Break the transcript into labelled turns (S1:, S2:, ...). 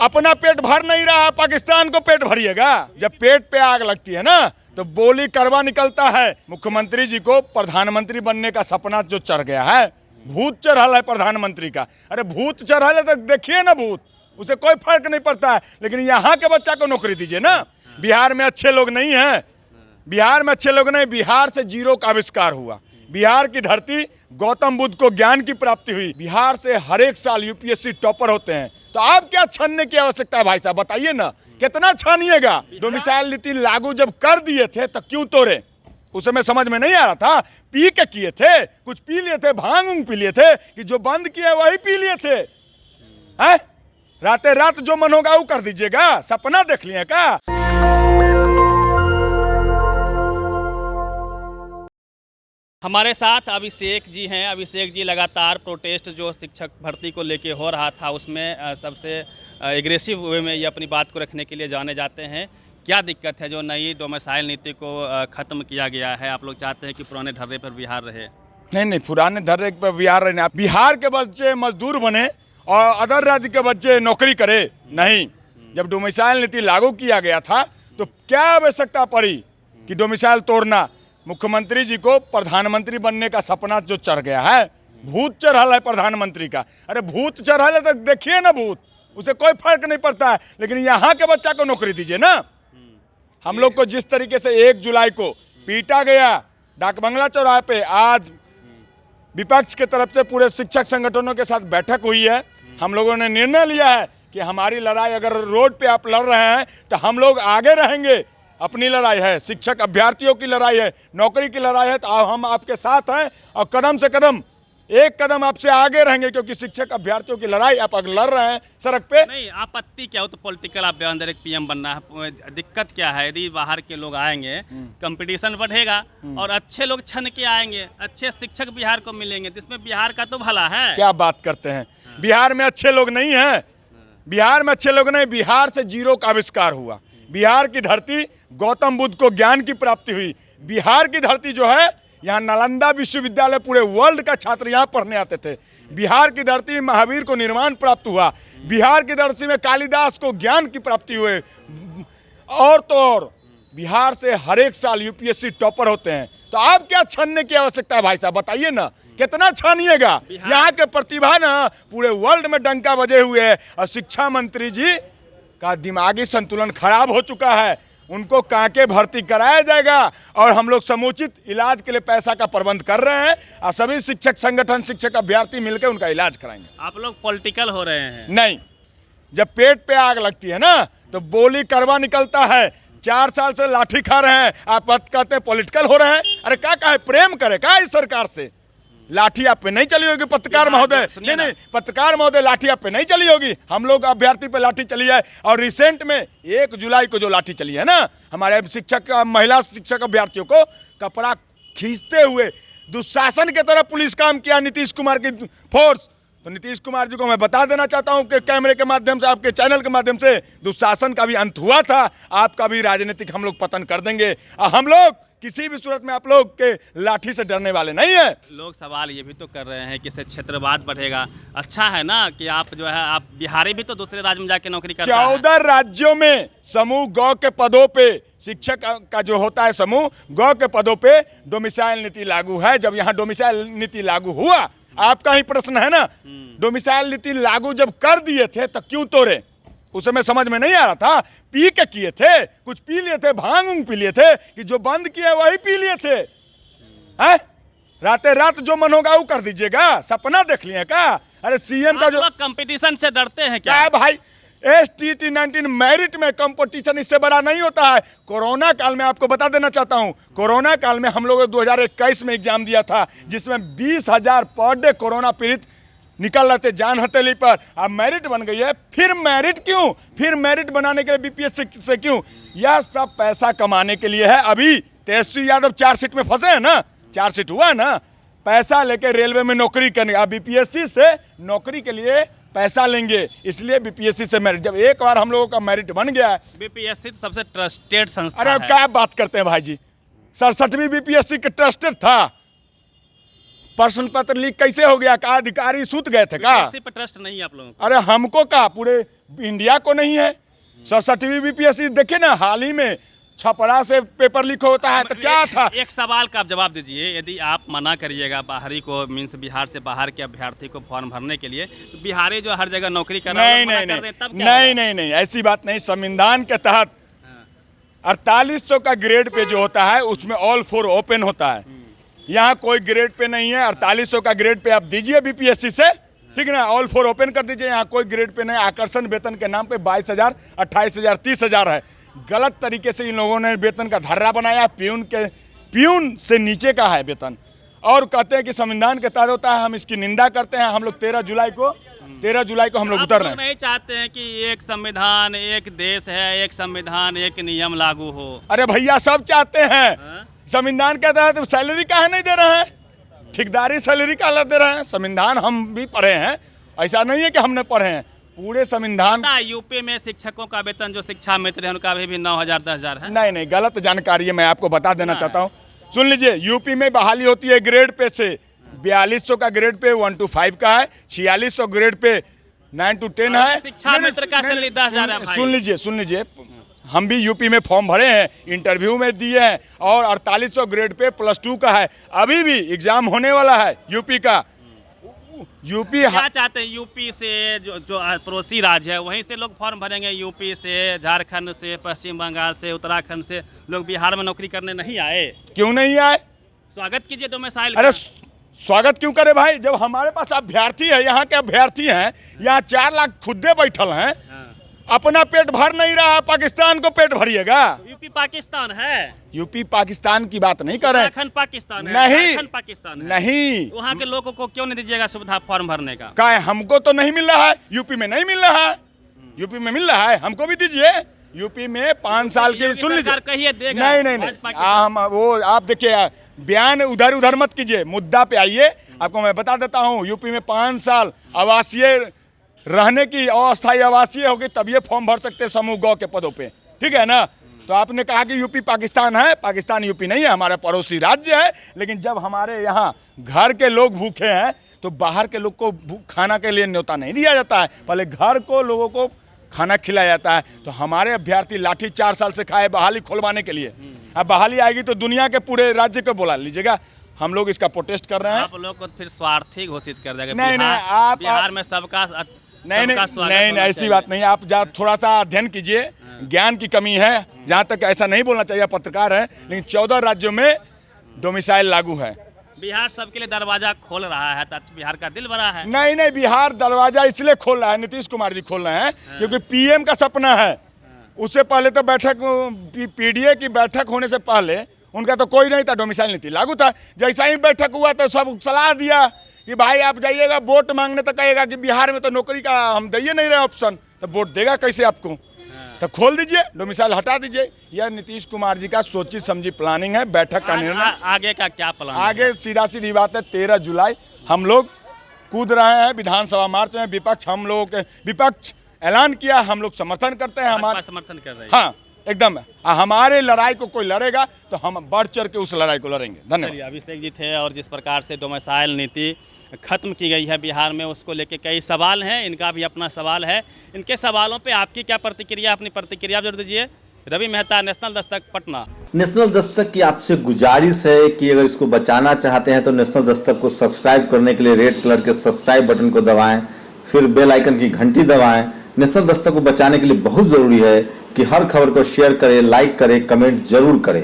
S1: अपना पेट भर नहीं रहा, पाकिस्तान को पेट भरिएगा। जब पेट पे आग लगती है ना तो बोली कड़वा निकलता है। मुख्यमंत्री जी को प्रधानमंत्री बनने का सपना जो चढ़ गया है, भूत चढ़ल है प्रधानमंत्री का। अरे भूत चढ़ल है तो देखिए ना, भूत, उसे कोई फर्क नहीं पड़ता है। लेकिन यहाँ के बच्चा को नौकरी दीजिए ना। बिहार में अच्छे लोग नहीं हैं, बिहार में अच्छे लोग नहीं। बिहार से जीरो का आविष्कार हुआ, बिहार की धरती गौतम बुद्ध को ज्ञान की प्राप्ति हुई। बिहार से हर एक साल यूपीएससी टॉपर होते हैं। तो आप क्या छानने की आवश्यकता है भाई साहब, बताइए ना, कितना छानिएगा। डोमिसाइल नीति लागू जब कर दिए थे तो क्यों तोड़े, उस समय समझ में नहीं आ रहा था। पी के किए थे, कुछ पी लिए थे, भांग उंग पी लिए थे कि जो बंद किए वही पी लिए थे। हैं, रातें रात जो मन होगा वो कर दीजिएगा, सपना देख लिए क्या।
S2: हमारे साथ अभिषेक जी हैं। अभिषेक जी लगातार प्रोटेस्ट जो शिक्षक भर्ती को लेके हो रहा था उसमें सबसे एग्रेसिव वे में ये अपनी बात को रखने के लिए जाने जाते हैं। क्या दिक्कत है जो नई डोमिसाइल नीति को ख़त्म किया गया है? आप लोग चाहते हैं कि पुराने ढर्रे पर बिहार रहे?
S1: नहीं, पुराने ढर्रे पर बिहार रहे। बिहार के बच्चे मजदूर बने और अदर राज्य के बच्चे नौकरी करे नहीं। जब डोमिसाइल नीति लागू किया गया था तो क्या आवश्यकता पड़ी कि डोमिसाइल तोड़ना। मुख्यमंत्री जी को प्रधानमंत्री बनने का सपना जो चढ़ गया है, भूत चढ़ल है प्रधानमंत्री का। अरे भूत चढ़ल है तो देखिए ना, भूत, उसे कोई फर्क नहीं पड़ता है। लेकिन यहाँ के बच्चा को नौकरी दीजिए ना। हम लोग को जिस तरीके से 1 जुलाई को पीटा गया डाक बंगला चौराहे पे, आज विपक्ष के तरफ से पूरे शिक्षक संगठनों के साथ बैठक हुई है। हम लोगों ने निर्णय लिया है कि हमारी लड़ाई, अगर रोड पे आप लड़ रहे हैं तो हम लोग आगे रहेंगे। अपनी लड़ाई है, शिक्षक अभ्यर्थियों की लड़ाई है, नौकरी की लड़ाई है, तो हम आपके साथ हैं और कदम से कदम, एक कदम आपसे आगे रहेंगे। क्योंकि शिक्षक अभ्यर्थियों की लड़ाई आप अगर लड़ रहे हैं सड़क पे।
S2: नहीं, आपत्ति क्या हो तो पॉलिटिकल, आप अंदर एक पीएम बनना है, दिक्कत क्या है? यदि बाहर के लोग आएंगे, कंपटीशन बढ़ेगा और अच्छे लोग छन के आएंगे, अच्छे शिक्षक बिहार को मिलेंगे, जिसमें बिहार का तो भला है।
S1: क्या बात करते हैं, बिहार में अच्छे लोग नहीं हैं, बिहार में अच्छे लोग नहीं। बिहार से जीरो का आविष्कार हुआ, बिहार की धरती गौतम बुद्ध को ज्ञान की प्राप्ति हुई। बिहार की धरती जो है, यहाँ नालंदा विश्वविद्यालय पूरे वर्ल्ड का छात्र यहाँ पढ़ने आते थे। बिहार की धरती में महावीर को निर्माण प्राप्त हुआ। बिहार की धरती में कालिदास को ज्ञान की प्राप्ति हुए। और तो और बिहार से हर एक साल यूपीएससी टॉपर होते हैं। तो आप क्या छानने की आवश्यकता है भाई साहब, बताइए ना, कितना छानिएगा। यहाँ के प्रतिभा ना पूरे वर्ल्ड में डंका बजे हुए है। और शिक्षा मंत्री जी का दिमागी संतुलन खराब हो चुका है, उनको कांके भर्ती कराया जाएगा और हम लोग समुचित इलाज के लिए पैसा का प्रबंध कर रहे हैं और सभी शिक्षक संगठन, शिक्षक अभ्यर्थी मिलकर उनका इलाज कराएंगे।
S2: आप लोग पॉलिटिकल हो रहे हैं?
S1: नहीं, जब पेट पे आग लगती है ना तो बोली कड़वा निकलता है। 4 साल से लाठी खा रहे हैं, आप कहते हैं पॉलिटिकल हो रहे हैं। अरे क्या कहे, प्रेम करे क्या इस सरकार से? लाठी आप पे नहीं चली होगी पत्रकार महोदय, नहीं, पत्रकार महोदय, लाठी आप पे नहीं चली होगी। हम लोग अभ्यर्थी पे लाठी चली है। और रिसेंट में 1 जुलाई को जो लाठी चली है ना, हमारे शिक्षक, महिला शिक्षक अभ्यर्थियों को कपड़ा खींचते हुए दुशासन की तरह पुलिस काम किया नीतीश कुमार की फोर्स। तो नीतीश कुमार जी को मैं बता देना चाहता हूं कि कैमरे के माध्यम से, आपके चैनल के माध्यम से, दुशासन का भी अंत हुआ था, आपका भी राजनीतिक हम लोग पतन कर देंगे। और हम लोग किसी भी सूरत में आप लोग के लाठी से डरने वाले नहीं है।
S2: लोग सवाल ये भी तो कर रहे हैं कि इससे क्षेत्रवाद बढ़ेगा। अच्छा है ना कि आप जो है, आप बिहारी भी तो दूसरे राज्य में जाके नौकरी करते हैं।
S1: 14 राज्यों में समूह गौ के पदों पे शिक्षक का जो होता है समूह गौ के पदों पे डोमिसाइल नीति लागू है। जब यहाँ डोमिसाइल नीति लागू हुआ, आपका ही प्रश्न है ना, डोमिसाइल नीति लागू जब कर दिए थे तो क्यों तोड़े, उस समय समझ में नहीं आ रहा था। पी के किए थे, कुछ पी लिए थे, भांग उंग पी लिए थे कि जो बंद किए वही पी लिए थे। हैं, रातें रात जो मन होगा वो कर दीजिएगा, सपना देख लिए क्या। अरे सीएम का जो
S2: कंपटीशन से डरते हैं क्या?
S1: भाई, STT-19 मेरिट में कंपटीशन इससे बड़ा नहीं होता है। कोरोना काल में आपको बता देना चाहता हूं, कोरोना काल में हम लोगों ने 2021 में एग्जाम दिया था, जिसमें 20,000 पर डे कोरोना पीड़ित निकल रहे थे जान हथेली पर। अब मेरिट बन गई है, फिर मेरिट क्यों? फिर मेरिट बनाने के लिए बीपीएससी से क्यों? यह सब पैसा कमाने के लिए है। अभी तेजस्वी यादव 4 सीट में फंसे हैं ना, 4 सीट हुआ ना, पैसा लेके रेलवे में नौकरी करने। अब बीपीएससी से नौकरी के लिए पैसा लेंगे, इसलिए बीपीएससी से मेरिट। जब एक बार हम लोगों का मेरिट बन गया है,
S2: बीपीएससी तो सबसे ट्रस्टेड संस्था है।
S1: अरे क्या बात करते हैं भाई जी, 67वीं बीपीएससी के ट्रस्टेड था, प्रश्न पत्र लीक कैसे हो गया? का अधिकारी सूत गए थे का?
S2: बीपीएससी पर ट्रस्ट नहीं है आप लोगों को?
S1: अरे हमको का, पूरे इंडिया को नहीं है। 67वीं बीपीएससी देखे ना, हाल ही में छपरा से पेपर लीक होता है तो क्या था?
S2: एक सवाल का आप जवाब दीजिए। यदि आप मना करिएगा बाहरी को, मीन्स बिहार से बाहर के अभ्यर्थी को फॉर्म भरने के लिए, तो बिहारी जो हर जगह नौकरी कर रहा है
S1: नहीं, ऐसी बात नहीं। संविधान के तहत 4800 का ग्रेड पे जो होता है उसमें ऑल फॉर ओपन होता है। यहाँ कोई ग्रेड पे नहीं है। 4800 का ग्रेड पे आप दीजिए बीपीएससी से, ठीक है ना, ऑल फॉर ओपन कर दीजिए। यहाँ कोई ग्रेड पे नहीं। आकर्षण वेतन के नाम पे 22,000, 28,000, 30,000 है। गलत तरीके से इन लोगों ने वेतन का धर्रा बनाया। प्यून से नीचे का है वेतन, और कहते हैं कि संविधान के तहत होता है। हम इसकी निंदा करते हैं। हम लोग 13 जुलाई को हम लोग उतर रहे हैं।
S2: नहीं चाहते हैं कि एक संविधान, एक देश है, एक संविधान, एक नियम लागू हो?
S1: अरे भैया सब चाहते हैं। संविधान के तहत सैलरी काहे नहीं दे रहे हैं? ठेकेदारी सैलरी का दे रहे हैं। संविधान हम भी पढ़े हैं, ऐसा नहीं है कि हमने पढ़े हैं। पूरे संविधान।
S2: यूपी में शिक्षकों का वेतन जो शिक्षा मित्र है उनका भी 9,000 10,000 है।
S1: नहीं, गलत जानकारी है। मैं आपको बता देना चाहता हूँ, सुन लीजिए। यूपी में बहाली होती है ग्रेड पे से। 4200 का ग्रेड पे 1 to 5 का है। 4600 ग्रेड पे 9 to 10 है।
S2: शिक्षा मित्र का सैलरी 10,000 है।
S1: सुन लीजिए, हम भी यूपी में फॉर्म भरे हैं, इंटरव्यू में दिए हैं, और 4800 ग्रेड पे +2 का है। अभी भी एग्जाम होने वाला है यूपी का। यूपी
S2: क्या चाहते हैं? यूपी से जो पड़ोसी राज्य है वहीं से लोग फॉर्म भरेंगे? यूपी से, झारखंड से, पश्चिम बंगाल से, उत्तराखंड से लोग बिहार में नौकरी करने नहीं आए?
S1: क्यों नहीं आए?
S2: स्वागत कीजिए डोमिसाइल।
S1: अरे स्वागत क्यों करे भाई, जब हमारे पास अभ्यर्थी है, यहाँ के अभ्यर्थी हैं, यहाँ 4 लाख खुदे बैठल हैं। अपना पेट भर नहीं रहा, पाकिस्तान को पेट भरिएगा?
S2: यूपी पाकिस्तान है?
S1: यूपी पाकिस्तान की बात नहीं कर रहे हैं।
S2: उत्तराखंड पाकिस्तान है?
S1: नहीं,
S2: पाकिस्तान है?
S1: नहीं।
S2: वहाँ के लोगों को क्यों नहीं दीजिएगा सुविधा फॉर्म भरने का?
S1: क्या हमको तो नहीं मिल रहा है, यूपी में नहीं मिल रहा है। यूपी में मिल रहा है, हमको भी दीजिए। यूपी में 5 साल की, सुन लीजिए,
S2: कहिए देगा।
S1: नहीं, वो आप देखिए, बयान उधर मत कीजिए, मुद्दा पे आइए। आपको मैं बता देता हूँ, यूपी में 5 साल आवासीय रहने की, अस्थायी आवासीय होगी, तब ये फॉर्म भर सकते हैं समूह गौ के पदों पे, ठीक है ना। तो आपने कहा कि यूपी पाकिस्तान है। पाकिस्तान यूपी नहीं है, हमारा पड़ोसी राज्य है। लेकिन जब हमारे यहाँ घर के लोग भूखे हैं तो बाहर के लोग को खाना के लिए न्योता नहीं दिया जाता है, पहले घर को लोगों को खाना खिलाया जाता है। तो हमारे अभ्यर्थी लाठी 4 साल से खाए बहाली खोलवाने के लिए। अब बहाली आएगी तो दुनिया के पूरे राज्य को बुला लीजिएगा। हम लोग इसका प्रोटेस्ट कर रहे हैं।
S2: आप लोग को फिर स्वार्थी घोषित कर देगा?
S1: नहीं, आप
S2: बिहार में सबका
S1: नहीं, ऐसी बात नहीं। आप थोड़ा सा अध्ययन कीजिए, ज्ञान की कमी है। जहाँ तक ऐसा नहीं बोलना चाहिए, पत्रकार है, लेकिन 14 राज्यों में डोमिसाइल लागू है।
S2: बिहार सबके लिए दरवाजा खोल रहा है, तो बिहार का दिल बड़ा है।
S1: नहीं, बिहार दरवाजा इसलिए खोल रहा है, नीतीश कुमार जी खोल रहे हैं, क्योंकि पीएम का सपना है। उससे पहले तो पीडीए की बैठक होने से पहले उनका तो कोई नहीं था, डोमिसाइल नीति लागू था। जैसा ही बैठक हुआ तो सब सलाह दिया कि भाई आप जाइएगा वोट मांगने, तो कहेगा कि बिहार में तो नौकरी का हम दे नहीं रहे ऑप्शन, तो वोट देगा कैसे आपको? तो खोल दीजिए, डोमिसाइल हटा दीजिए। यह नीतीश कुमार जी का सोची समझी प्लानिंग है, बैठक का निर्णय।
S2: आगे का क्या प्लान?
S1: आगे सीधी बात है, 13 जुलाई हम लोग कूद रहे हैं विधानसभा मार्च में। विपक्ष ऐलान किया, हम लोग समर्थन करते हैं। हमारा समर्थन कर रहे हैं, हाँ एकदम। हमारे लड़ाई को कोई लड़ेगा तो हम बढ़ चढ़ के उस लड़ाई को लड़ेंगे। धन्यवाद।
S2: अभिषेक जी थे, और जिस प्रकार से डोमिसाइल नीति खत्म की गई है बिहार में, उसको लेके कई सवाल हैं। इनका भी अपना सवाल है। इनके सवालों पे आपकी क्या प्रतिक्रिया? अपनी प्रतिक्रिया जरूर दीजिए। रवि मेहता, नेशनल दस्तक, पटना।
S3: नेशनल दस्तक की आपसे गुजारिश है कि अगर इसको बचाना चाहते हैं तो नेशनल दस्तक को सब्सक्राइब करने के लिए रेड कलर के सब्सक्राइब बटन को दबाएं, फिर बेल आइकन की घंटी दबाएं। नेशनल दस्तक को बचाने के लिए बहुत जरूरी है कि हर खबर को शेयर करें, लाइक करें, कमेंट जरूर करें।